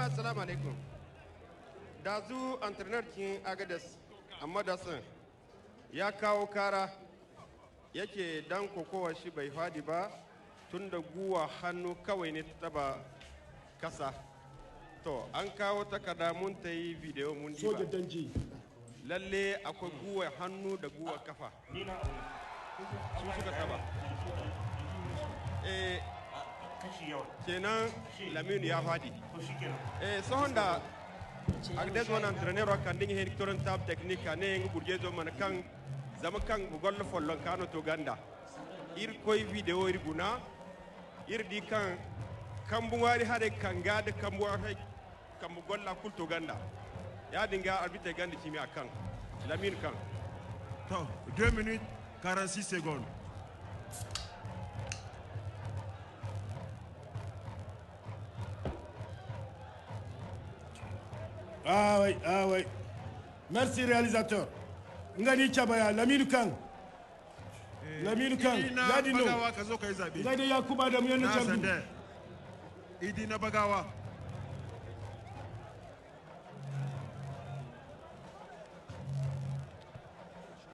jama'a assalamu alaikum. Dazu entrepreneur kin agadez amma dasu ya kawo kara yake dan kokowa shi bai fadi ba tun da guwa hannu kawai ne taba kasa. To an kawo takarda mun ta yi video mun diba. Soja danji. Lalle akwai guwa hannu da guwa kafa. Su suka taba. Kenan Laminu ya fadi. Sohon da agadez wannan entrepreneur kan dinga hectoran tab technique ne ngi burgezo man kan zama kan gol follon kano to ganda. Ir koy video ir guna ir di kan kambu wari hade kan gade kambu wari kambu golla kulto ganda ya dinga arbitre ganda kimi akan Lamine kan to 2 minutes 46 secondes. Ah oui. Merci réalisateur. Ngani Chabaya, Lamine kan. Lamine kan, ya dino. Bagawa ka zo kai zabe. Ngai da Yakuba da mu yana Na sande. Idi na bagawa.